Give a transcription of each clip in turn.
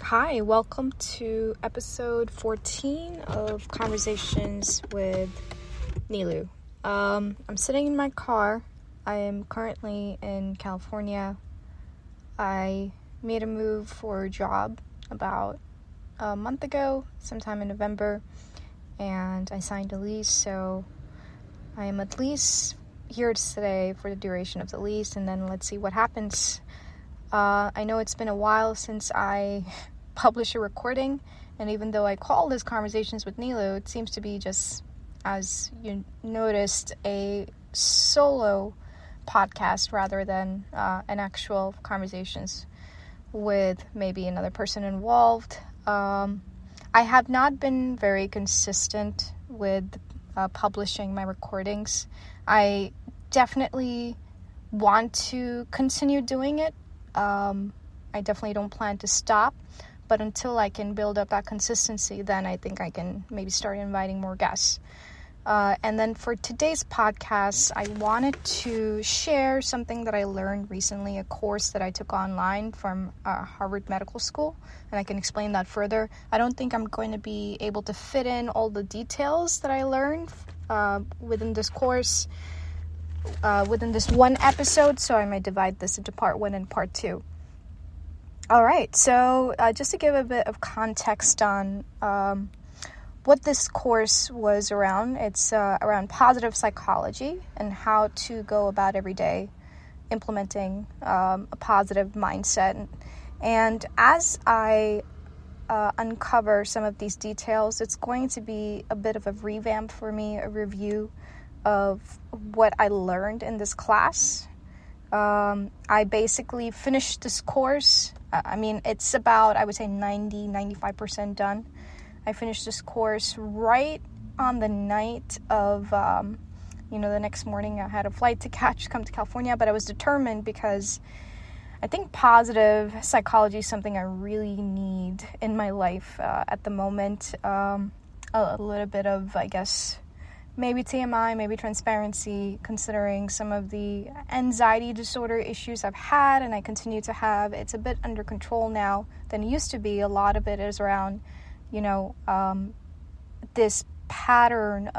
Hi, welcome to episode 14 of Conversations with Nilu. I'm sitting in my car. I am currently in California. I made a move for a job about a month ago, sometime in November, and I signed a lease, so I am at least here to stay for the duration of the lease, and then let's see what happens. I know it's been a while since I published a recording, and even though I call this Conversations with Nilu, it seems to be just, as you noticed, a solo podcast rather than an actual conversations with maybe another person involved. I have not been very consistent with publishing my recordings. I definitely want to continue doing it. I definitely don't plan to stop, but until I can build up that consistency, then I think I can maybe start inviting more guests. And then for today's podcast, I wanted to share something that I learned recently, a course that I took online from Harvard Medical School, and I can explain that further. I don't think I'm going to be able to fit in all the details that I learned within this course, within this one episode, so I might divide this into part 1 and part 2. All right, so just to give a bit of context on what this course was around, it's around positive psychology and how to go about every day implementing a positive mindset. And as I uncover some of these details, it's going to be a bit of a revamp for me, a review of what I learned in this class. I basically finished this course. It's about, I would say 95% done. I finished this course right on the night of, the next morning I had a flight to catch to come to California, but I was determined because I think positive psychology is something I really need in my life at the moment. A little bit of, I guess, maybe TMI, maybe transparency, considering some of the anxiety disorder issues I've had and I continue to have. It's a bit under control now than it used to be. A lot of it is around, this pattern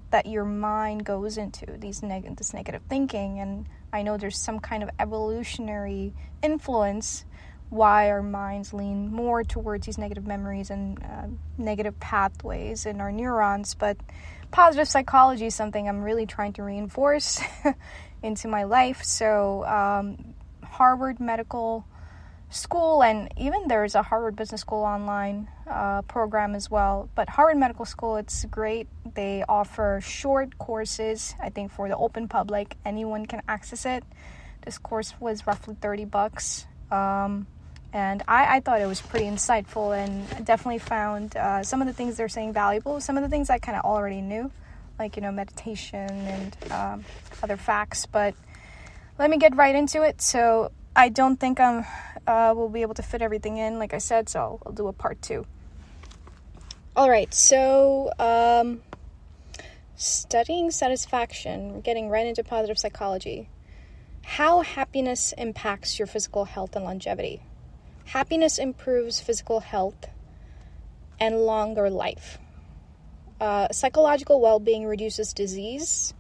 that your mind goes into, this negative thinking. And I know there's some kind of evolutionary influence why our minds lean more towards these negative memories and negative pathways in our neurons, but positive psychology is something I'm really trying to reinforce into my life. So Harvard Medical School, and even there's a Harvard Business School online program as well. But Harvard Medical School, it's great. They offer short courses, I think, for the open public. Anyone can access it. This course was roughly $30. And I thought it was pretty insightful and definitely found some of the things they're saying valuable. Some of the things I kind of already knew, like, meditation and other facts. But let me get right into it. So I don't think we'll be able to fit everything in, like I said, so I'll do a part 2. All right, so studying satisfaction, we're getting right into positive psychology. How happiness impacts your physical health and longevity. Happiness improves physical health and longer life. Psychological well-being reduces disease,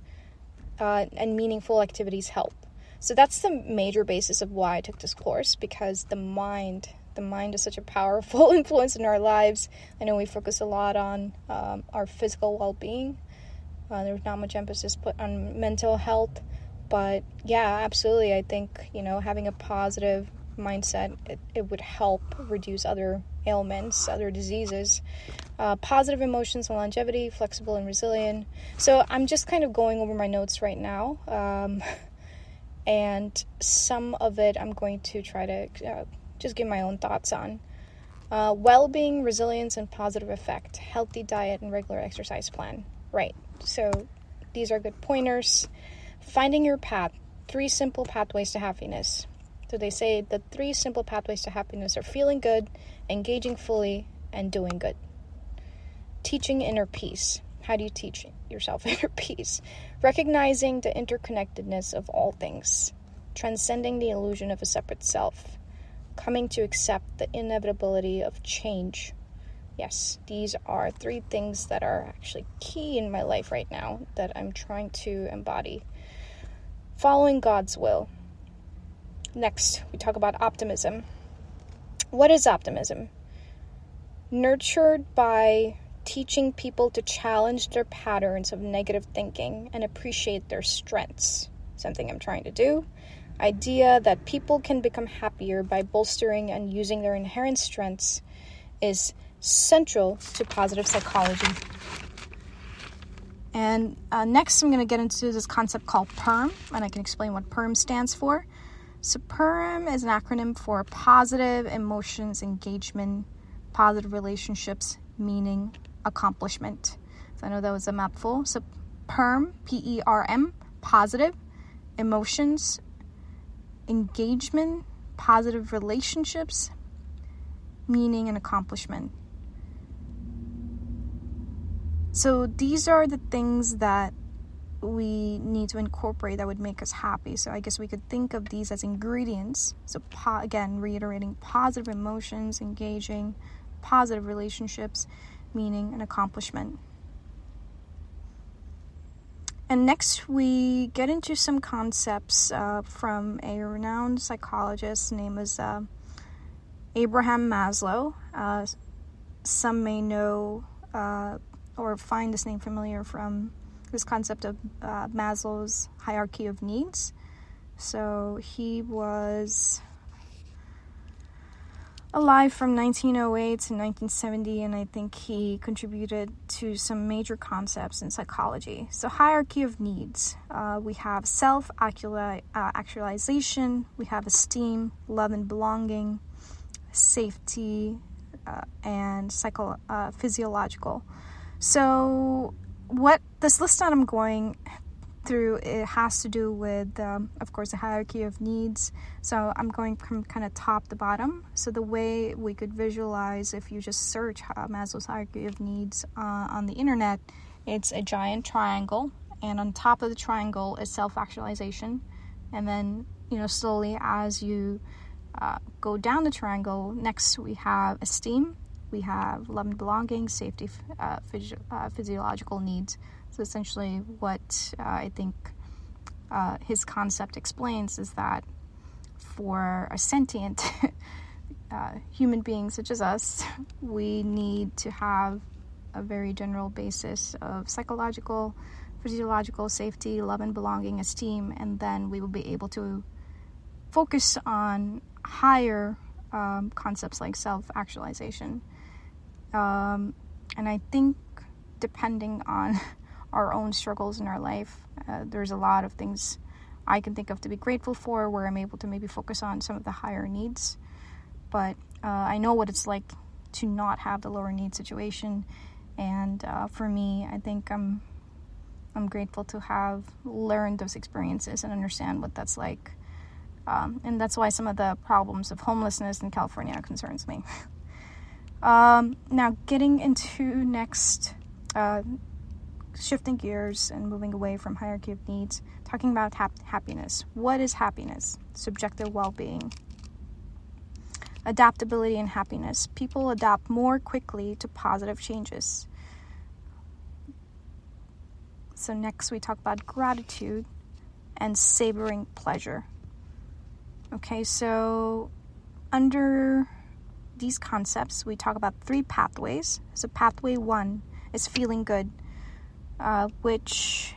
and meaningful activities help. So that's the major basis of why I took this course, because the mind is such a powerful influence in our lives. I know we focus a lot on our physical well-being. There's not much emphasis put on mental health, but yeah, absolutely. I think, having a positive mindset, it would help reduce other ailments, other diseases. Positive emotions and longevity, flexible and resilient. So I'm just kind of going over my notes right now. And some of it I'm going to try to just give my own thoughts on. Well-being, resilience, and positive effect. Healthy diet and regular exercise plan. Right. So these are good pointers. Finding your path. 3 simple pathways to happiness. So they say the 3 simple pathways to happiness are feeling good, engaging fully, and doing good. Teaching inner peace. How do you teach yourself inner peace? Recognizing the interconnectedness of all things. Transcending the illusion of a separate self. coming to accept the inevitability of change. Yes, these are 3 things that are actually key in my life right now that I'm trying to embody. Following God's will. Next, we talk about optimism. What is optimism? Nurtured by teaching people to challenge their patterns of negative thinking and appreciate their strengths. Something I'm trying to do. Idea that people can become happier by bolstering and using their inherent strengths is central to positive psychology. And next I'm going to get into this concept called Perm, and I can explain what Perm stands for. So Perm is an acronym for positive emotions, engagement, positive relationships, meaning, accomplishment. So I know that was a mouthful. So Perm, P-E-R-M, positive emotions, engagement, positive relationships, meaning, and accomplishment. So these are the things that we need to incorporate that would make us happy. So I guess we could think of these as ingredients. So again, reiterating positive emotions, engaging, positive relationships, meaning, and accomplishment. And next we get into some concepts from a renowned psychologist named as Abraham Maslow. Some may know or find this name familiar from this concept of Maslow's hierarchy of needs. So he was alive from 1908 to 1970, and I think he contributed to some major concepts in psychology. So hierarchy of needs. We have self-actualization, we have esteem, love and belonging, safety, and physiological. So what this list that I'm going through, it has to do with, of course, the hierarchy of needs. So I'm going from kind of top to bottom. So the way we could visualize, if you just search Maslow's hierarchy of needs on the internet, it's a giant triangle, and on top of the triangle is self-actualization. And then, slowly as you go down the triangle, next we have esteem, we have love and belonging, safety, physiological needs. So essentially what I think his concept explains is that for a sentient human being such as us, we need to have a very general basis of psychological, physiological safety, love and belonging, esteem, and then we will be able to focus on higher concepts like self-actualization. And I think depending on our own struggles in our life, there's a lot of things I can think of to be grateful for, where I'm able to maybe focus on some of the higher needs. But I know what it's like to not have the lower need situation, and for me, I think I'm grateful to have learned those experiences and understand what that's like. And that's why some of the problems of homelessness in California concerns me. Now, getting into next, shifting gears and moving away from hierarchy of needs, talking about happiness. What is happiness? Subjective well-being. Adaptability and happiness. People adapt more quickly to positive changes. So next we talk about gratitude and savoring pleasure. Okay, so under these concepts, we talk about 3 pathways. So pathway 1 is feeling good, which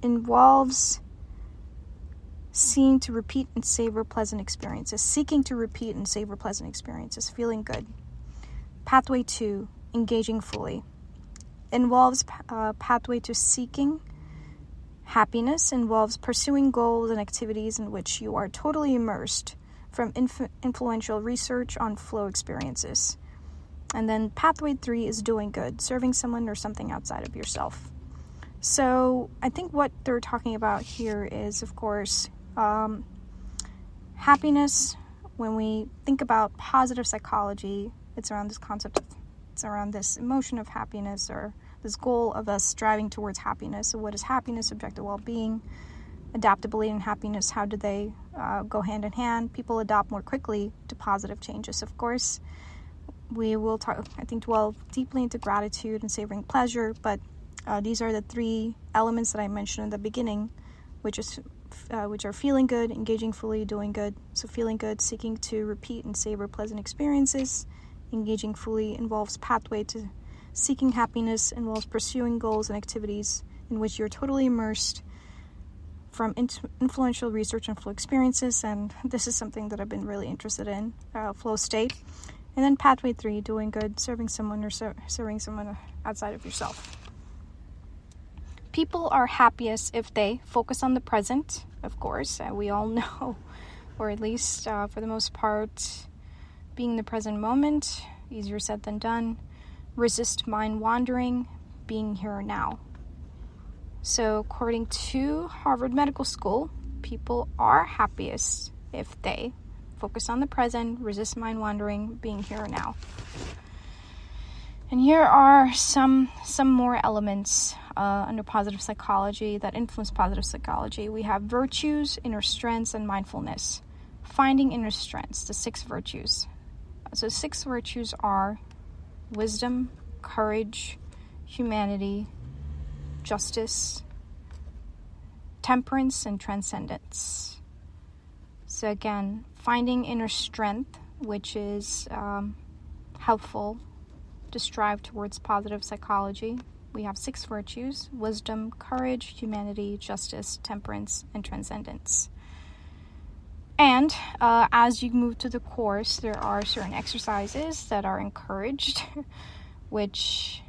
involves seeking to repeat and savor pleasant experiences, feeling good. Pathway 2, engaging fully, involves pathway to seeking happiness, involves pursuing goals and activities in which you are totally immersed, from influential research on flow experiences. And then pathway 3 is doing good, serving someone or something outside of yourself. So I think what they're talking about here is, of course, happiness. When we think about positive psychology, it's around this concept it's around this emotion of happiness, or this goal of us striving towards happiness. So what is happiness? Subjective well-being, adaptability and happiness. How do they go hand in hand. People adapt more quickly to positive changes, of course. We will delve deeply into gratitude and savoring pleasure, but these are the 3 elements that I mentioned in the beginning, which are feeling good, engaging fully, doing good. So feeling good, seeking to repeat and savor pleasant experiences. Engaging fully involves pathway to seeking happiness, involves pursuing goals and activities in which you're totally immersed from influential research and flow experiences, and this is something that I've been really interested in, flow state. And then pathway 3, doing good, serving someone or serving someone outside of yourself. People are happiest if they focus on the present, of course, we all know, or at least for the most part, being in the present moment, easier said than done. Resist mind wandering, being here or now. So according to Harvard Medical School, people are happiest if they focus on the present, resist mind wandering, being here or now. And here are some more elements under positive psychology that influence positive psychology. We have virtues, inner strengths, and mindfulness. Finding inner strengths, the 6 virtues. So 6 virtues are wisdom, courage, humanity, justice, temperance, and transcendence. So again, finding inner strength, which is helpful to strive towards positive psychology. We have 6 virtues: wisdom, courage, humanity, justice, temperance, and transcendence. And as you move to the course, there are certain exercises that are encouraged, which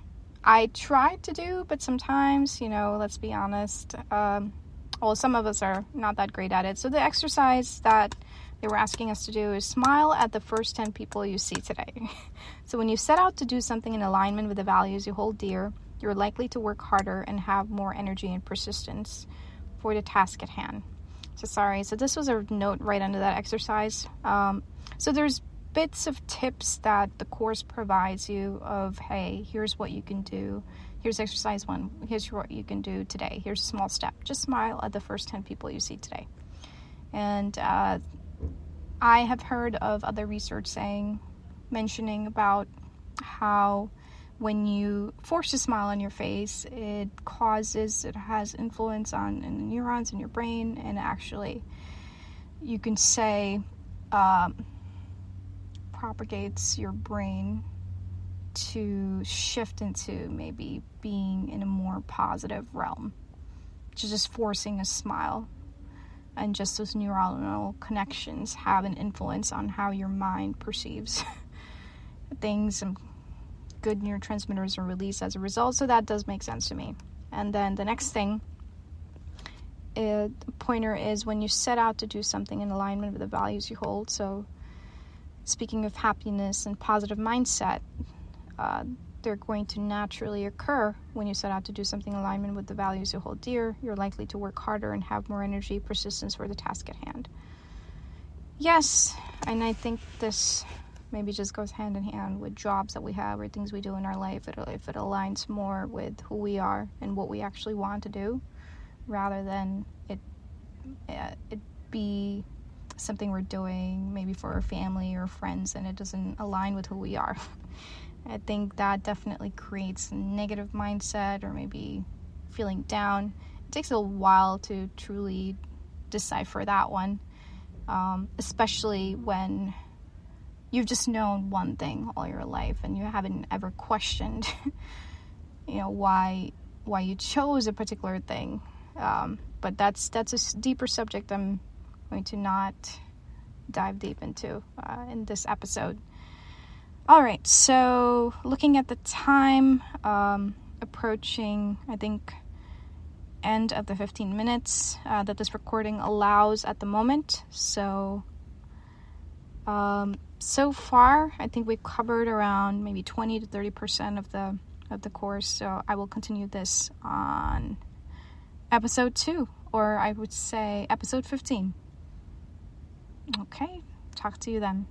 I try to do, but sometimes, let's be honest, some of us are not that great at it. So the exercise that they were asking us to do is smile at the first 10 people you see today. So when you set out to do something in alignment with the values you hold dear, you're likely to work harder and have more energy and persistence for the task at hand. So this was a note right under that exercise. So there's bits of tips that the course provides you of, hey, here's what you can do. Here's exercise 1. Here's what you can do today. Here's a small step. Just smile at the first 10 people you see today. And I have heard of other research mentioning about how when you force a smile on your face, it has influence on the neurons in your brain, and actually, you can say, propagates your brain to shift into maybe being in a more positive realm. Just forcing a smile. And just those neuronal connections have an influence on how your mind perceives things, and good neurotransmitters are released as a result. So that does make sense to me. And then the next thing, pointer is when you set out to do something in alignment with the values you hold. So speaking of happiness and positive mindset, they're going to naturally occur when you set out to do something in alignment with the values you hold dear. You're likely to work harder and have more energy, persistence for the task at hand. Yes, and I think this maybe just goes hand in hand with jobs that we have or things we do in our life. If it aligns more with who we are and what we actually want to do, rather than it be something we're doing maybe for our family or friends and it doesn't align with who we are. I think that definitely creates a negative mindset or maybe feeling down. It takes a while to truly decipher that one, especially when you've just known one thing all your life and you haven't ever questioned, why you chose a particular thing. But that's a deeper subject I'm going to not dive deep into in this episode. All right, so looking at the time, approaching, I think, end of the 15 minutes that this recording allows at the moment. So far, I think we've covered around maybe 20 to 30% of the course. So I will continue this on episode 2, or I would say episode 15. Okay, talk to you then.